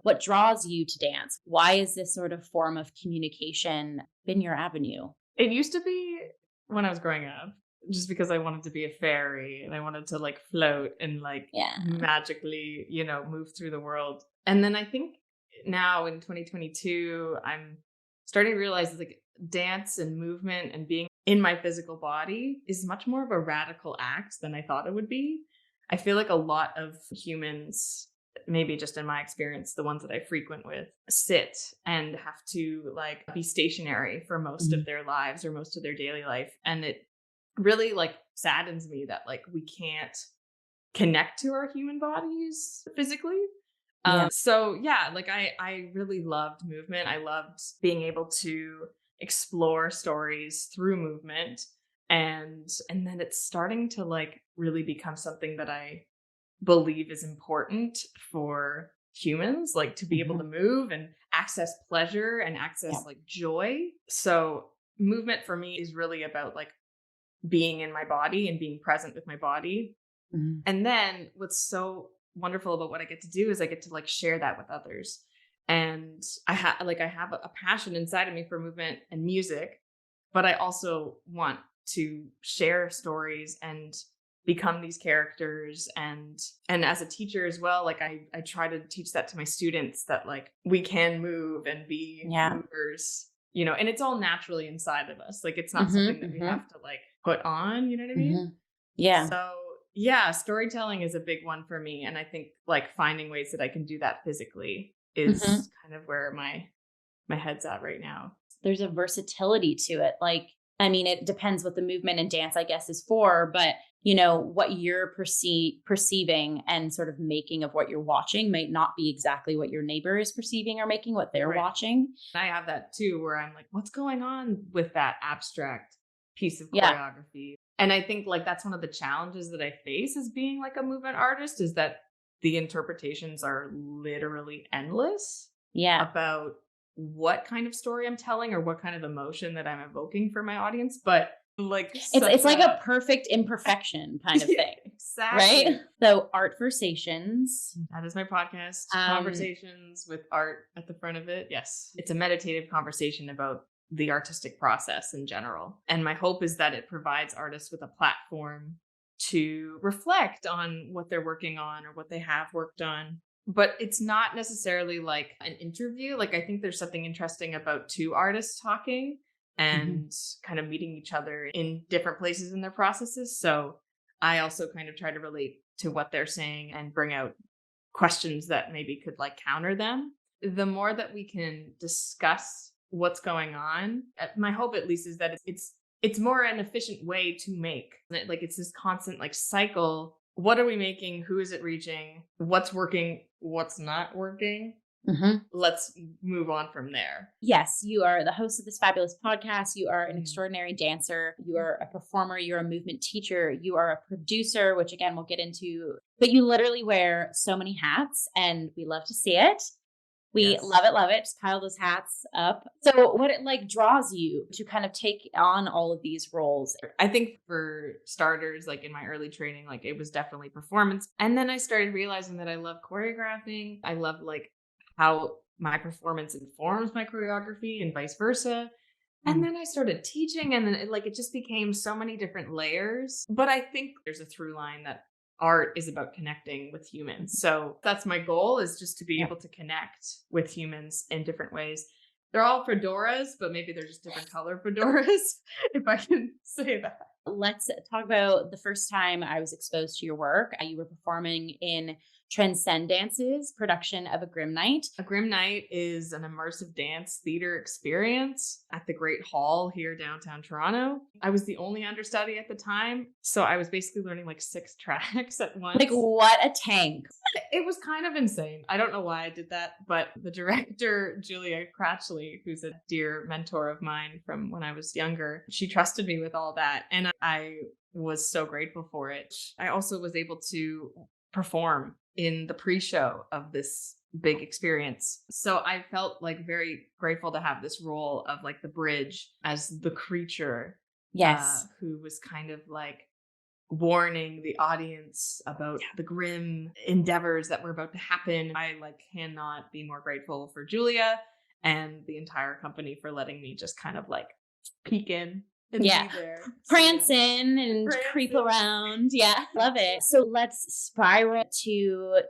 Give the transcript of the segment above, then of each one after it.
What draws you to dance? Why is this sort of form of communication been your avenue? It used to be when I was growing up, just because I wanted to be a fairy and I wanted to like float and like Yeah. magically, move through the world. And then I think now in 2022, I'm starting to realize like dance and movement and being in my physical body is much more of a radical act than I thought it would be. I feel like a lot of humans, maybe just in my experience, the ones that I frequent with, sit and have to like be stationary for most of Mhm. their lives or most of their daily life. And it really like saddens me that like we can't connect to our human bodies physically. Yeah. So yeah, like I really loved movement. I loved being able to explore stories through movement, and then it's starting to like really become something that I believe is important for humans, like to be able to Mhm. move and access pleasure and Yeah. access like joy. So movement for me is really about like being in my body and being present with my body. Mhm. And then what's so wonderful about what I get to do is I get to like share that with others. And I have a passion inside of me for movement and music, but I also want to share stories and become these characters, and as a teacher as well, like I try to teach that to my students, that like we can move and be Yeah. movers, and it's all naturally inside of us. Like it's not Mhm. something that we Mhm. have to like put on, you know what I mean? Mhm. Yeah. So yeah, storytelling is a big one for me. And I think like finding ways that I can do that physically is Mhm. kind of where my head's at right now. There's a versatility to it. Like, I mean, it depends what the movement and dance, I guess, is for, but what you're perceiving and sort of making of what you're watching might not be exactly what your neighbor is perceiving or making what they're Right. watching. I have that too, where I'm like, what's going on with that abstract piece of Yeah. choreography? And I think like that's one of the challenges that I face as being like a movement artist, is that the interpretations are literally endless Yeah. about what kind of story I'm telling or what kind of emotion that I'm evoking for my audience. But like It's such like a a perfect imperfection kind of yeah, thing, right? exactly. So art versations. That is my podcast, Um, Conversations with Art at the front of it. Yes. It's a meditative conversation about the artistic process in general. And my hope is that it provides artists with a platform to reflect on what they're working on or what they have worked on. But it's not necessarily like an interview. Like, I think there's something interesting about two artists talking mhm. and kind of meeting each other in different places in their processes. So I also kind of try to relate to what they're saying and bring out questions that maybe could like counter them. The more that we can discuss what's going on, my hope at least is that it's more an efficient way to make. Like it's this constant like cycle. What are we making? Who is it reaching? What's working? What's not working? Mhm. Let's move on from there. Yes, you are the host of this fabulous podcast. You are an Mm. extraordinary dancer. You are a performer. You're a movement teacher. You are a producer, which again, we'll get into, but you literally wear so many hats and we love to see it. We Yes. love it. Just pile those hats up. So what it like draws you to kind of take on all of these roles? I think for starters, like in my early training, like it was definitely performance. And then I started realizing that I love choreographing. I love like how my performance informs my choreography and vice versa. And Mm. then I started teaching, and then it just became so many different layers. But I think there's a through line that art is about connecting with humans. So that's my goal, is just to be Yeah. able to connect with humans in different ways. They're all fedoras, but maybe they're just different color fedoras, if I can say that. Let's talk about the first time I was exposed to your work. You were performing in Transcendance's production of A Grim Night. A Grim Night is an immersive dance theater experience at the Great Hall here downtown Toronto. I was the only understudy at the time, so I was basically learning like 6 tracks at Like, once. what a tank. It was kind of insane. I don't know why I did that, but the director, Julia Cratchley, who's a dear mentor of mine from when I was younger, she trusted me with all that. And I was so grateful for it. I also was able to perform in the pre show of this big experience. So I felt like very grateful to have this role of like the bridge as the creature Yes. who was kind of like warning the audience about the grim endeavors that were about to happen. I cannot be more grateful for Julia and the entire company for letting me just kind of peek in and be there. Prance in and creep around. Yeah, love it. So let's spiral to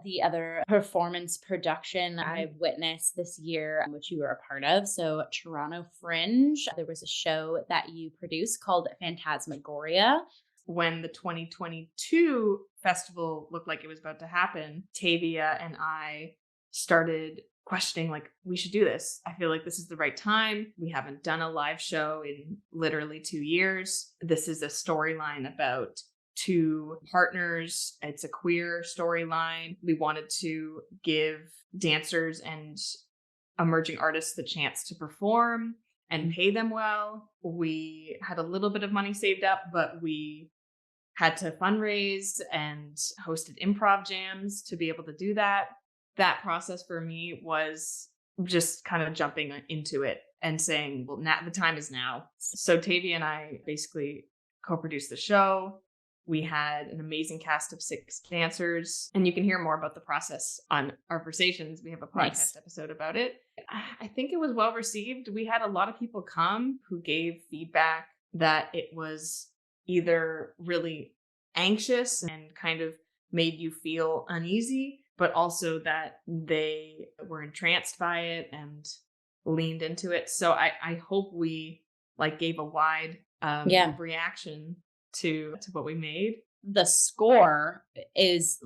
the other performance production I've witnessed this year, which you were a part of. So Toronto Fringe, there was a show that you produced called Phantasmagoria. When the 2022 festival looked like it was about to happen, Tavia and I started questioning, we should do this. I feel like this is the right time. We haven't done a live show in literally 2 years. This is a storyline about two partners. It's a queer storyline. We wanted to give dancers and emerging artists the chance to perform and pay them well. We had a little bit of money saved up, but we had to fundraise and hosted improv jams to be able to do that. That process for me was just kind of jumping into it and saying, well, now the time is now. So Tavia and I basically co-produced the show. We had an amazing cast of 6 dancers, and you can hear more about the process on our versations. We have a podcast episode about it. I think it was well received. We had a lot of people come who gave feedback that it was either really anxious and kind of made you feel uneasy, but also that they were entranced by it and leaned into it. So I hope we gave a wide reaction to what we made. The score is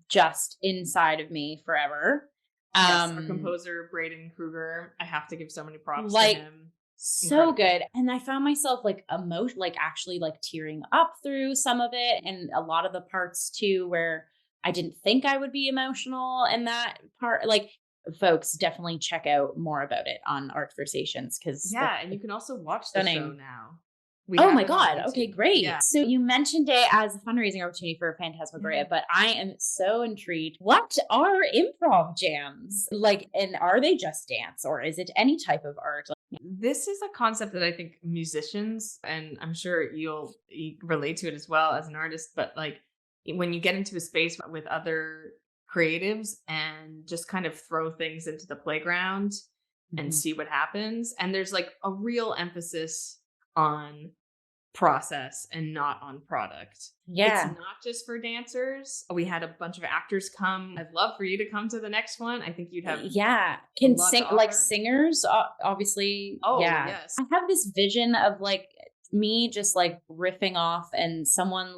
just inside of me forever. Yes, our composer Braden Kruger, I have to give so many props to him. So incredible. Good. And I found myself actually tearing up through some of it, and a lot of the parts too where I didn't think I would be emotional in that part. Folks, definitely check out more about it on Art Versations, because and you can also watch the show now. Oh my God. Okay, great. Yeah. So you mentioned it as a fundraising opportunity for Phantasmagoria, but I am so intrigued. What are improv jams? And are they just dance, or is it any type of art? This is a concept that I think musicians, and I'm sure you'll relate to it as well as an artist, but when you get into a space with other creatives and just kind of throw things into the playground and see what happens. And there's a real emphasis on process and not on product. Yeah. It's not just for dancers. We had a bunch of actors come. I'd love for you to come to the next one. I think you'd have can sing singers, obviously. Oh, yes. I have this vision of me just riffing off and someone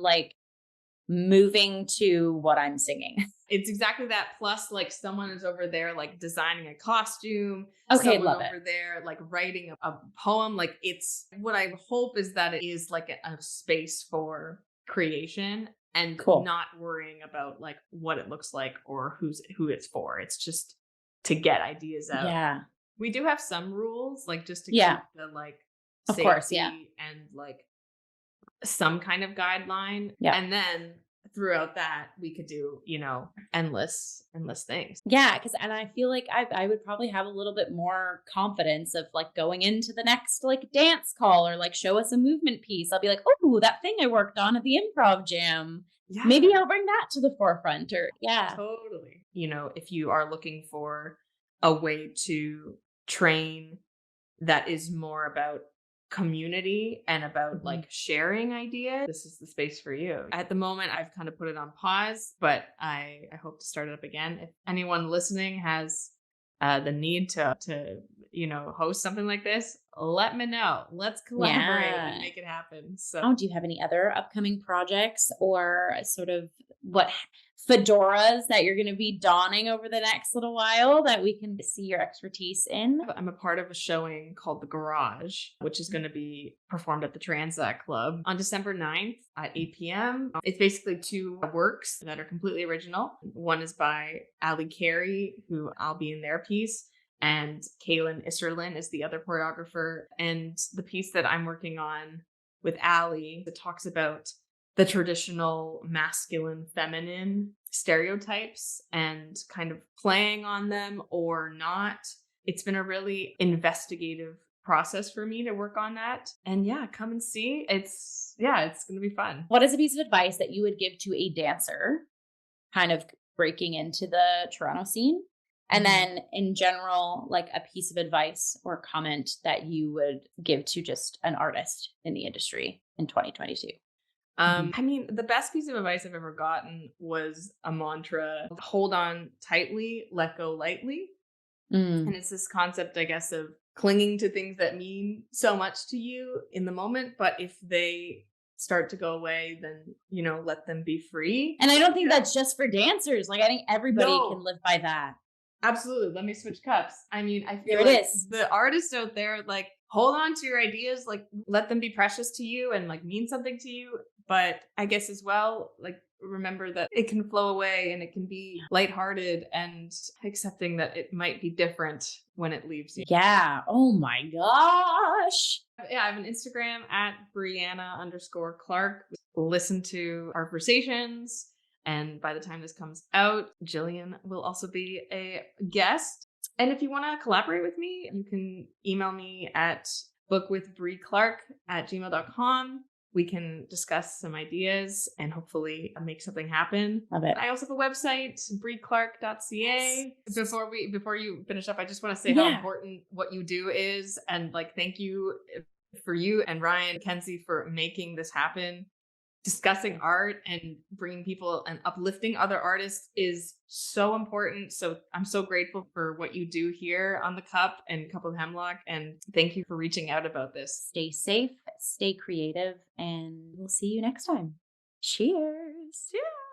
moving to what I'm singing. It's exactly that. Plus, someone is over there, designing a costume. Okay, someone love over there, writing a poem. It's what I hope is that it is a space for creation and not worrying about what it looks like or who it's for. It's just to get ideas out. Yeah. We do have some rules, just to keep the of safety course, and some kind of guideline. Yeah. And then throughout that we could do, endless things. Yeah. And I feel I would probably have a little bit more confidence of going into the next dance call or show us a movement piece. I'll be oh, that thing I worked on at the improv jam. Yeah. Maybe I'll bring that to the forefront Totally. If you are looking for a way to train that is more about community and about sharing ideas, this is the space for you. At the moment, I've kind of put it on pause, but I hope to start it up again. If anyone listening has the need to host something like this, let me know. Let's collaborate and make it happen. So, do you have any other upcoming projects or sort of what fedoras that you're going to be donning over the next little while that we can see your expertise in? I'm a part of a showing called The Garage, which is going to be performed at the Transact Club on December 9th at 8 p.m. It's basically 2 works that are completely original. One is by Ali Carey, who I'll be in their piece, and Kaylin Isserlin is the other choreographer. And the piece that I'm working on with Ali, it talks about the traditional masculine feminine stereotypes and kind of playing on them or not. It's been a really investigative process for me to work on that. And yeah, come and see. It's going to be fun. What is a piece of advice that you would give to a dancer kind of breaking into the Toronto scene? And then in general, like a piece of advice or comment that you would give to just an artist in the industry in 2022. I mean, the best piece of advice I've ever gotten was a mantra: hold on tightly, let go lightly. And it's this concept, I guess, of clinging to things that mean so much to you in the moment. But if they start to go away, then, let them be free. And I don't think that's just for dancers. Like, I think everybody No. can live by that. Absolutely. Let me switch cups. I mean, I feel There it like is. the artists out there, like, hold on to your ideas, like, let them be precious to you and like mean something to you. But I guess as well, like, remember that it can flow away and it can be lighthearted, and accepting that it might be different when it leaves you. Yeah. Oh my gosh. Yeah, I have an Instagram at Brianna_Clarke. Listen to our versations. And by the time this comes out, Jillian will also be a guest. And if you want to collaborate with me, you can email me at bookwithbrieclarke@gmail.com. We can discuss some ideas and hopefully make something happen. Love it. I also have a website, brieclarke.ca. Yes. Before you finish up, I just want to say how important what you do is, and like, thank you for you and Ryan Kenzie for making this happen. Discussing art and bringing people and uplifting other artists is so important. So I'm so grateful for what you do here on the Cup and Cup of Hemlock. And thank you for reaching out about this. Stay safe, stay creative, and we'll see you next time. Cheers. Cheers.